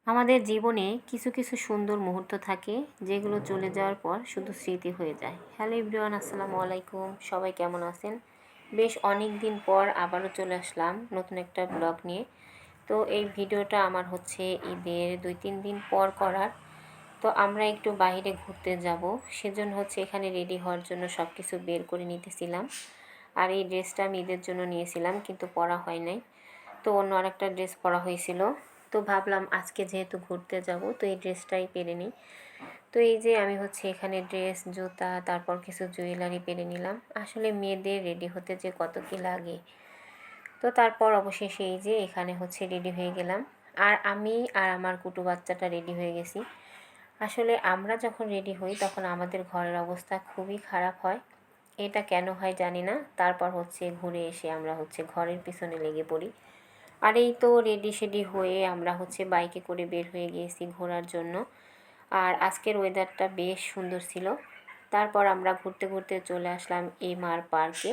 আমাদের জীবনে কিছু কিছু সুন্দর মুহূর্ত থাকে যেগুলো চলে যাওয়ার পর শুধু স্মৃতি হয়ে যায়। হ্যালো এভরিওয়ান, আসসালামু আলাইকুম। সবাই কেমন আছেন? বেশ অনেক দিন পর আবারও চলে আসলাম নতুন একটা ব্লগ নিয়ে। তো এই ভিডিওটা আমার হচ্ছে ঈদের 2-3 দিন পর করার। তো আমরা একটু বাইরে ঘুরতে যাব, সেজন্য হচ্ছে এখানে রেডি হওয়ার জন্য সব কিছু বের করে নিতেছিলাম। আর এই ড্রেসটা আমি ঈদের জন্য নিয়েছিলাম, কিন্তু পরা হয় নাই। তো অন্য আরেকটা ড্রেস পরা হয়েছিল। তো ভাবলাম আজকে যেহেতু ঘুরতে যাব, তো এই ড্রেসটাই পরে নিই। তো এই যে আমি হচ্ছে এখানে ড্রেস, জুতা, তারপর কিছু জুয়েলারি পরে নিলাম। আসলে মেয়েদের রেডি হতে যে কত কী লাগে। তো তারপর অবশেষে এই যে এখানে হচ্ছে রেডি হয়ে গেলাম। আর আমি আর আমার কুটু বাচ্চাটা রেডি হয়ে গেছি। আসলে আমরা যখন রেডি হই তখন আমাদের ঘরের অবস্থা খুবই খারাপ হয়। এটা কেন হয় জানি না। তারপর হচ্ছে ঘুরে এসে আমরা হচ্ছে ঘরের পিছনে লেগে পড়ি। আর এই তো রেডি সেডি হয়ে আমরা হচ্ছে বাইকে করে বের হয়ে গিয়েছি ঘোরার জন্য। আর আজকের ওয়েদারটা বেশ সুন্দর ছিল। তারপর আমরা ঘুরতে ঘুরতে চলে আসলাম এমআর পার্কে।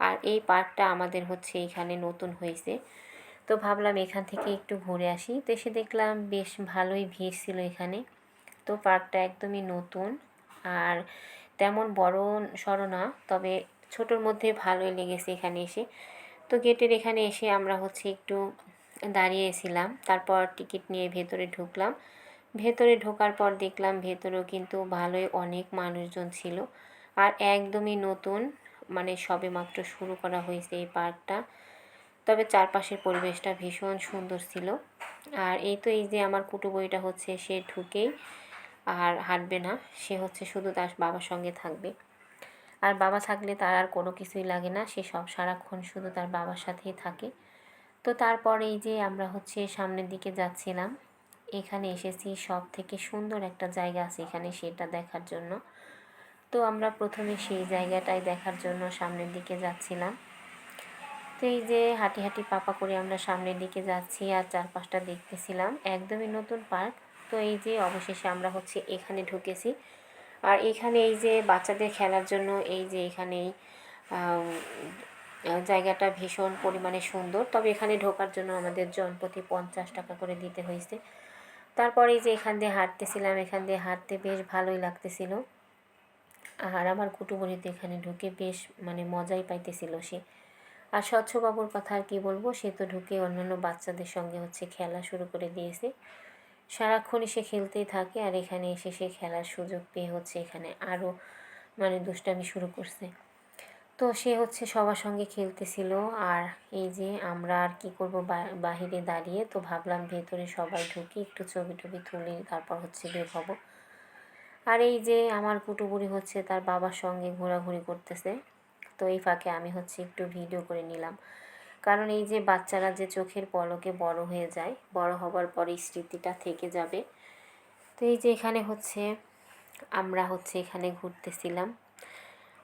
আর এই পার্কটা আমাদের হচ্ছে এখানে নতুন হয়েছে। তো ভাবলাম এখান থেকে একটু ঘুরে আসি। তো এসে দেখলাম বেশ ভালোই ভিড় ছিল এখানে। তো পার্কটা একদমই নতুন, আর তেমন বড় সড়ো না, তবে ছোটোর মধ্যে ভালোই লেগেছে এখানে এসে। তো গেটের এখানে এসে আমরা হচ্ছে একটু দাঁড়িয়েছিলাম, তারপর টিকিট নিয়ে ভেতরে ঢুকলাম। ভেতরে ঢোকার পর দেখলাম ভেতরেও কিন্তু ভালোই অনেক মানুষজন ছিল। আর একদমই নতুন, মানে সবেমাত্র শুরু করা হয়েছে এই পার্কটা। তবে চারপাশের পরিবেশটা ভীষণ সুন্দর ছিল। আর এই তো এই যে আমার কুটু বইটা হচ্ছে সে ঢুকেই আর হাঁটবে না, সে হচ্ছে শুধু তার বাবার সঙ্গে থাকবে। আর বাবা থাকলে তার আর কোনো কিছুই লাগে না, সে সব সারাক্ষণ শুধু তার বাবার সাথেই থাকে। তো তারপর এই যে আমরা হচ্ছে সামনের দিকে যাচ্ছিলাম। এখানে এসেছি সব থেকে সুন্দর একটা জায়গা আছে এখানে, সেটা দেখার জন্য। তো আমরা প্রথমে সেই জায়গাটাই দেখার জন্য সামনের দিকে যাচ্ছিলাম। তো এই যে হাঁটি হাঁটি পাপা করে আমরা সামনের দিকে যাচ্ছি আর চারপাশটা দেখতেছিলাম। একদমই নতুন পার্ক। তো এই যে অবশেষে আমরা হচ্ছে এখানে ঢুকেছি। আর এখানে এই যে বাচ্চাদের খেলার জন্য এই যে এখানেই জায়গাটা ভীষণ পরিমাণে সুন্দর। তবে এখানে ঢোকার জন্য আমাদের জনপ্রতি 50 টাকা করে দিতে হয়েছে। তারপরে এই যে এখান দিয়ে হাঁটতেছিলাম, এখান দিয়ে হাঁটতে বেশ ভালোই লাগতেছিল। আর আমার কুটুবুড়ি তো এখানে ঢুকে বেশ মানে মজাই পাইতেছিল সে। আর স্বচ্ছবাবুর কথা আর কী বলবো, সে তো ঢুকে অন্যান্য বাচ্চাদের সঙ্গে হচ্ছে খেলা শুরু করে দিয়েছে। সারাক্ষণই সে খেলতেই থাকে, আর এখানে এসে সে খেলার সুযোগ পেয়ে হচ্ছে এখানে আরও মানে দুষ্টামি শুরু করছে। তো সে হচ্ছে সবার সঙ্গে খেলতেছিল। আর এই যে আমরা আর কি করব, বাহিরে দাঁড়িয়ে তো ভাবলাম ভেতরে সবাই ঢুকি, একটু ছবি টবি তুলি, তারপর হচ্ছে বের হব। আর এই যে আমার কুটুবুড়ি হচ্ছে তার বাবার সঙ্গে ঘোরাঘুরি করতেছে। তো এই ফাঁকে আমি হচ্ছে একটু ভিডিও করে নিলাম, কারণ এই যে বাচ্চারা যে চোখের পলকে বড় হয়ে যায়, বড় হবার পরে স্মৃতিটা থেকে যাবে। তো এই যে এখানে হচ্ছে আমরা হচ্ছে এখানে ঘুরতেছিলাম।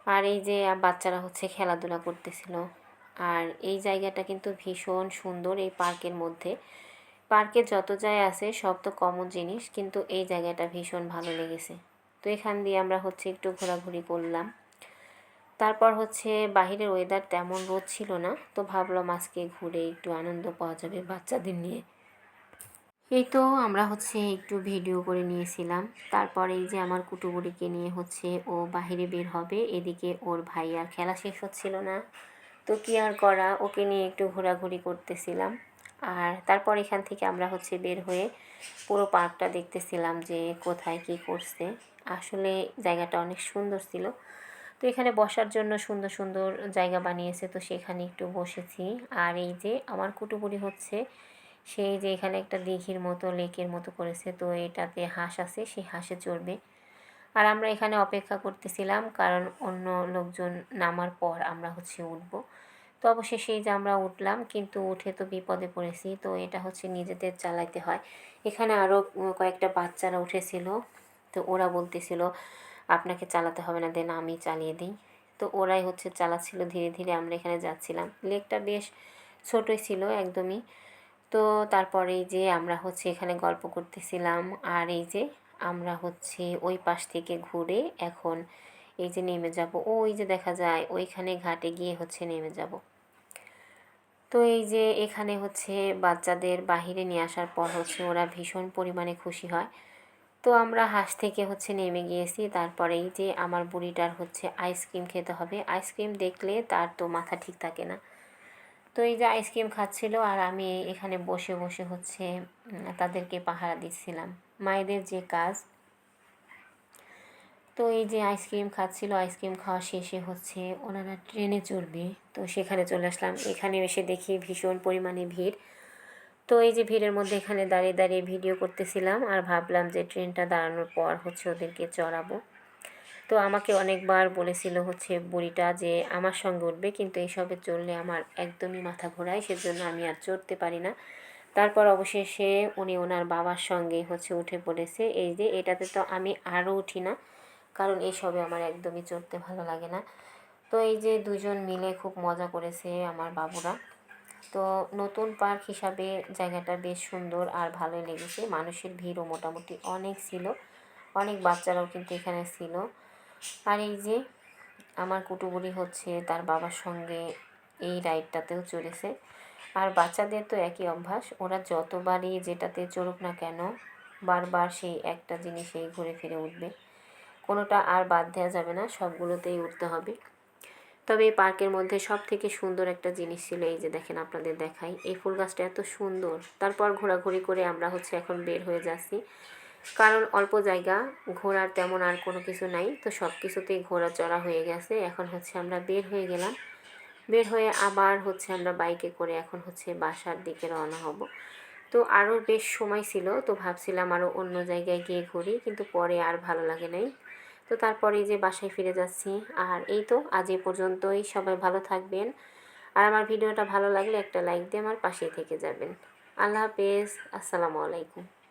আর এই যে বাচ্চারা হচ্ছে খেলাধুলা করতেছিল। আর এই জায়গাটা কিন্তু ভীষণ সুন্দর। এই পার্কের মধ্যে, পার্কে যত যাই আছে সব তো কমন জিনিস, কিন্তু এই জায়গাটা ভীষণ ভালো লেগেছে। তো এখান দিয়ে আমরা হচ্ছে একটু ঘোরাঘুরি করলাম। তারপর হচ্ছে বাহিরের ওয়েদার তেমন রোদ ছিল না, তো ভাবলাম আজকে ঘুরে একটু আনন্দ পাওয়া যাবে বাচ্চাদের নিয়ে। এই তো আমরা হচ্ছে একটু ভিডিও করে নিয়েছিলাম। তারপর এই যে আমার কুটুবুড়িকে নিয়ে হচ্ছে ও বাহিরে বের হবে, এদিকে ওর ভাই আর খেলা শেষ হচ্ছিল না। তো কী আর করা, ওকে নিয়ে একটু ঘোরাঘুরি করতেছিলাম। আর তারপর এখান থেকে আমরা হচ্ছে বের হয়ে পুরো পার্কটা দেখতেছিলাম যে কোথায় কী করছে। আসলে জায়গাটা অনেক সুন্দর ছিল। তো এখানে বসার জন্য সুন্দর সুন্দর জায়গা বানিয়েছে, তো সেখানে একটু বসেছি। আর এই যে আমার কুটুবুড়ি হচ্ছে সেই যে এখানে একটা দিঘির মতো লেকের মতো করেছে, তো এটাতে হাঁস আছে, সেই হাঁসে চড়বে। আর আমরা এখানে অপেক্ষা করতেছিলাম, কারণ অন্য লোকজন নামার পর আমরা হচ্ছে উঠবো। তো অবশেষে এই যে আমরা উঠলাম, কিন্তু উঠে তো বিপদে পড়েছি। তো এটা হচ্ছে নিজেদের চালাইতে হয়। এখানে আরও কয়েকটা বাচ্চারা উঠেছিল, তো ওরা বলতেছিল আপনাকে চালাতে হবে না, দেন আমি চালিয়ে দিই। তো ওরাই হচ্ছে চালাচ্ছিল ধীরে ধীরে, আমরা এখানে যাচ্ছিলাম। লেকটা বেশ ছোটোই ছিল একদমই। তো তারপরে এই যে আমরা হচ্ছে এখানে গল্প করতেছিলাম। আর এই যে আমরা হচ্ছে ওই পাশ থেকে ঘুরে এখন এই যে নেমে যাব, ওই যে দেখা যায় ওইখানে ঘাটে গিয়ে হচ্ছে নেমে যাব। তো এই যে এখানে হচ্ছে বাচ্চাদের বাহিরে নিয়ে আসার পর হচ্ছে ওরা ভীষণ পরিমাণে খুশি হয়। তো আমরা হাঁস থেকে হচ্ছে নেমে গিয়েছি। তারপরে এই যে আমার বুড়িটার হচ্ছে আইসক্রিম খেতে হবে। আইসক্রিম দেখলে তার তো মাথা ঠিক থাকে না। তো এই যে আইসক্রিম খাচ্ছিল আর আমি এখানে বসে বসে হচ্ছে তাদেরকে পাহারা দিচ্ছিলাম। মায়েদের যে কাজ। তো এই যে আইসক্রিম খাচ্ছিল, আইসক্রিম খাওয়া শেষে হচ্ছে ওনারা ট্রেনে চড়বে। তো সেখানে চলে আসলাম। এখানে এসে দেখি ভীষণ পরিমাণে ভিড়। তো এই যে ভিড়ের মধ্যে এখানে দাঁড়িয়ে দাঁড়িয়ে ভিডিও করতেছিলাম আর ভাবলাম যে ট্রেনটা দাঁড়ানোর পর হচ্ছে ওদেরকে চড়াবো। তো আমাকে অনেকবার বলেছিল হচ্ছে বুড়িটা যে আমার সঙ্গে উঠবে, কিন্তু এইসবে চড়লে আমার একদমই মাথা ঘোরায়, সেজন্য আমি আর চড়তে পারি না। তারপর অবশেষে উনি ওনার বাবার সঙ্গে হচ্ছে উঠে পড়েছে। এই যে এটাতে তো আমি আরও উঠি না, কারণ এইসবে আমার একদমই চড়তে ভালো লাগে না। তো এই যে দুজন মিলে খুব মজা করেছে আমার বাবুরা। তো নতুন পার্ক হিসাবে জায়গাটা বেশ সুন্দর আর ভালোই লেগেছে। মানুষের ভিড়ও মোটামুটি অনেক ছিল, অনেক বাচ্চারাও কিন্তু এখানে ছিল। আর এই যে আমার কুটুবুড়ি হচ্ছে তার বাবার সঙ্গে এই রাইডটাতেও চড়েছে। আর বাচ্চাদের তো একই অভ্যাস, ওরা যতবারই যেটাতে চড়ুক না কেন বারবার সেই একটা জিনিসেই ঘুরে ফিরে উঠবে। কোনোটা আর বাদ দেওয়া যাবে না, সবগুলোতেই উঠতে হবে। তবে এই পার্কের মধ্যে সব থেকে সুন্দর একটা জিনিস ছিল, এই যে দেখেন আপনাদের দেখাই, এই ফুল গাছটা এত সুন্দর। তারপর ঘোরাঘুরি করে আমরা হচ্ছে এখন বের হয়ে যাচ্ছি, কারণ অল্প জায়গা, ঘোরার তেমন আর কোনো কিছু নাই। তো সব কিছুতেই ঘোরা চড়া হয়ে গেছে। এখন হচ্ছে আমরা বের হয়ে গেলাম। বের হয়ে আবার হচ্ছে আমরা বাইকে করে এখন হচ্ছে বাসার দিকে রওনা হব। তো আরও বেশ সময় ছিল, তো ভাবছিলাম আরও অন্য জায়গায় গিয়ে ঘুরি, কিন্তু পরে আর ভালো লাগে নাই। তো তারপরে এই যে বাসায় ফিরে যাচ্ছি। আর এই তো আজ এ পর্যন্তই। সবাই ভালো থাকবেন। আর আমার ভিডিওটা ভালো লাগলে একটা লাইক দিয়ে আমার পাশেই থেকে যাবেন। আল্লাহ হাফেজ। আসসালামু আলাইকুম।